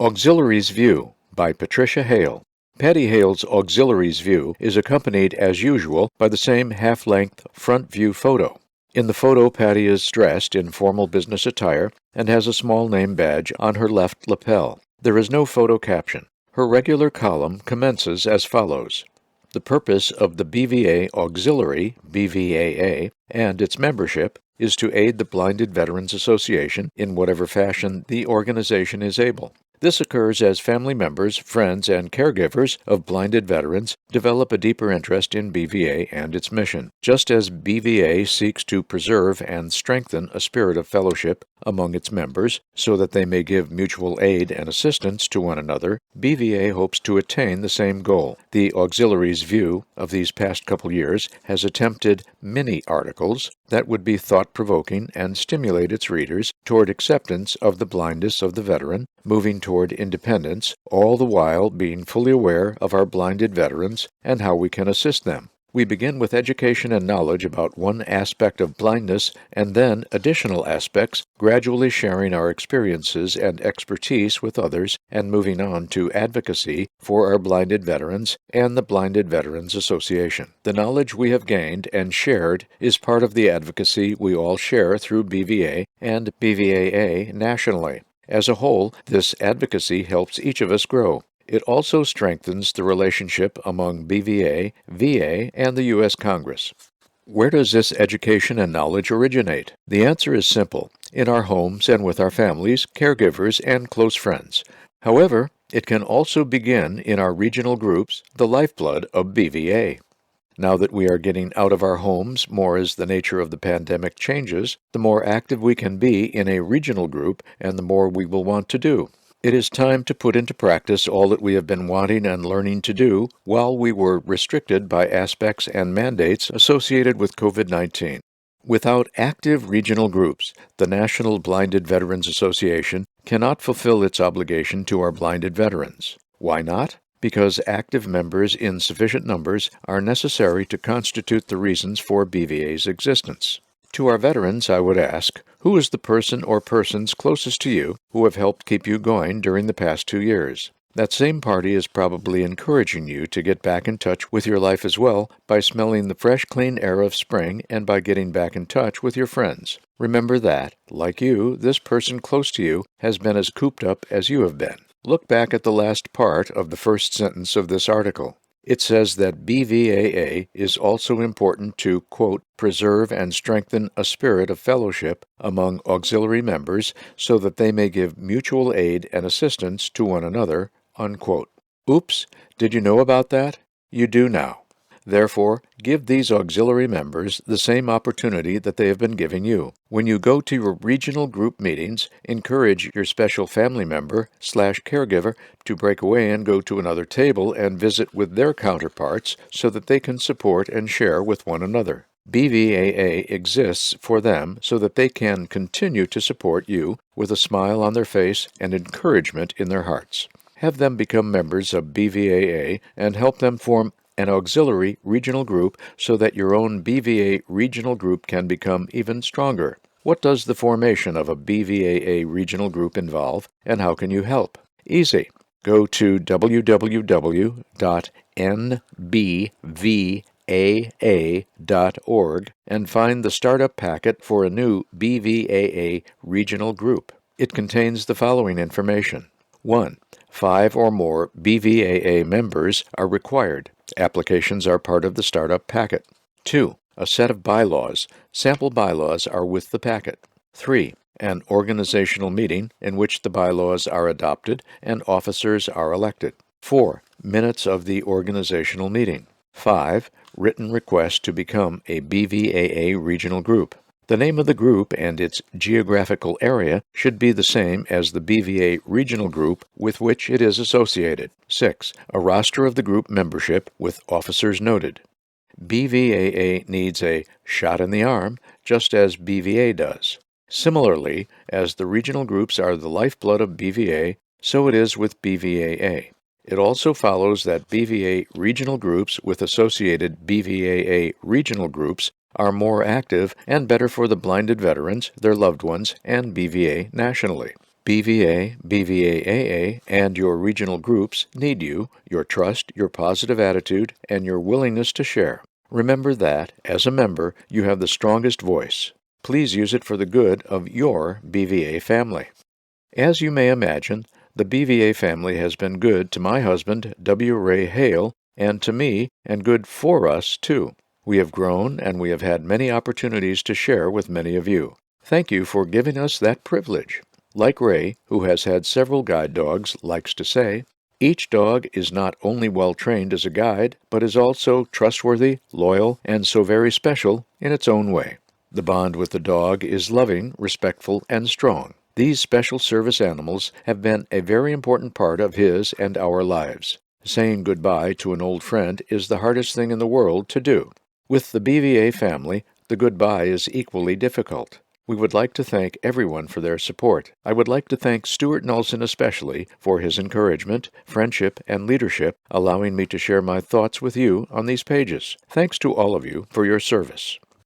Auxiliaries View by Patricia Hale. Patty Hale's Auxiliaries View is accompanied, as usual, by the same half-length front view photo. In the photo, Patty is dressed in formal business attire and has a small name badge on her left lapel. There is no photo caption. Her regular column commences as follows. The purpose of the BVA Auxiliary, BVAA, and its membership is to aid the Blinded Veterans Association in whatever fashion the organization is able. This occurs as family members, friends, and caregivers of blinded veterans develop a deeper interest in BVA and its mission. Just as BVA seeks to preserve and strengthen a spirit of fellowship among its members so that they may give mutual aid and assistance to one another, BVA hopes to attain the same goal. The Auxiliaries View of these past couple years has attempted mini articles that would be thought-provoking and stimulate its readers toward acceptance of the blindness of the veteran, moving toward independence, all the while being fully aware of our blinded veterans and how we can assist them. We begin with education and knowledge about one aspect of blindness and then additional aspects, gradually sharing our experiences and expertise with others and moving on to advocacy for our blinded veterans and the Blinded Veterans Association. The knowledge we have gained and shared is part of the advocacy we all share through BVA and BVAA nationally. As a whole, this advocacy helps each of us grow. It also strengthens the relationship among BVA, VA, and the U.S. Congress. Where does this education and knowledge originate? The answer is simple: in our homes and with our families, caregivers, and close friends. However, it can also begin in our regional groups, the lifeblood of BVA. Now that we are getting out of our homes more as the nature of the pandemic changes, the more active we can be in a regional group and the more we will want to do. It is time to put into practice all that we have been wanting and learning to do while we were restricted by aspects and mandates associated with COVID-19. Without active regional groups, the National Blinded Veterans Association cannot fulfill its obligation to our blinded veterans. Why not? Because active members in sufficient numbers are necessary to constitute the reasons for BVA's existence. To our veterans, I would ask, who is the person or persons closest to you who have helped keep you going during the past 2 years? That same party is probably encouraging you to get back in touch with your life as well by smelling the fresh, clean air of spring and by getting back in touch with your friends. Remember that, like you, this person close to you has been as cooped up as you have been. Look back at the last part of the first sentence of this article. It says that BVAA is also important to, quote, preserve and strengthen a spirit of fellowship among auxiliary members so that they may give mutual aid and assistance to one another, unquote. Oops, did you know about that? You do now. Therefore, give these auxiliary members the same opportunity that they have been giving you. When you go to your regional group meetings, encourage your special family member/caregiver to break away and go to another table and visit with their counterparts so that they can support and share with one another. BVAA exists for them so that they can continue to support you with a smile on their face and encouragement in their hearts. Have them become members of BVAA and help them form an auxiliary regional group so that your own BVA regional group can become even stronger. What does the formation of a BVAA regional group involve, and how can you help? Easy. Go to www.nbvaa.org and find the startup packet for a new BVAA regional group. It contains the following information. 1. 5 or more BVAA members are required. Applications are part of the startup packet. 2. A set of bylaws. Sample bylaws are with the packet. 3. An organizational meeting in which the bylaws are adopted and officers are elected. 4. Minutes of the organizational meeting. 5. Written request to become a BVAA regional group. The name of the group and its geographical area should be the same as the BVA regional group with which it is associated. 6. A roster of the group membership with officers noted. BVAA needs a shot in the arm, just as BVA does. Similarly, as the regional groups are the lifeblood of BVA, so it is with BVAA. It also follows that BVA regional groups with associated BVAA regional groups are more active and better for the blinded veterans, their loved ones, and BVA nationally. BVA, BVAAA, and your regional groups need you, your trust, your positive attitude, and your willingness to share. Remember that, as a member, you have the strongest voice. Please use it for the good of your BVA family. As you may imagine, the BVA family has been good to my husband, W. Ray Hale, and to me, and good for us, too. We have grown, and we have had many opportunities to share with many of you. Thank you for giving us that privilege. Like Ray, who has had several guide dogs, likes to say, each dog is not only well trained as a guide, but is also trustworthy, loyal, and so very special in its own way. The bond with the dog is loving, respectful, and strong. These special service animals have been a very important part of his and our lives. Saying goodbye to an old friend is the hardest thing in the world to do. With the BVA family, the goodbye is equally difficult. We would like to thank everyone for their support. I would like to thank Stuart Nelson especially for his encouragement, friendship, and leadership, allowing me to share my thoughts with you on these pages. Thanks to all of you for your service.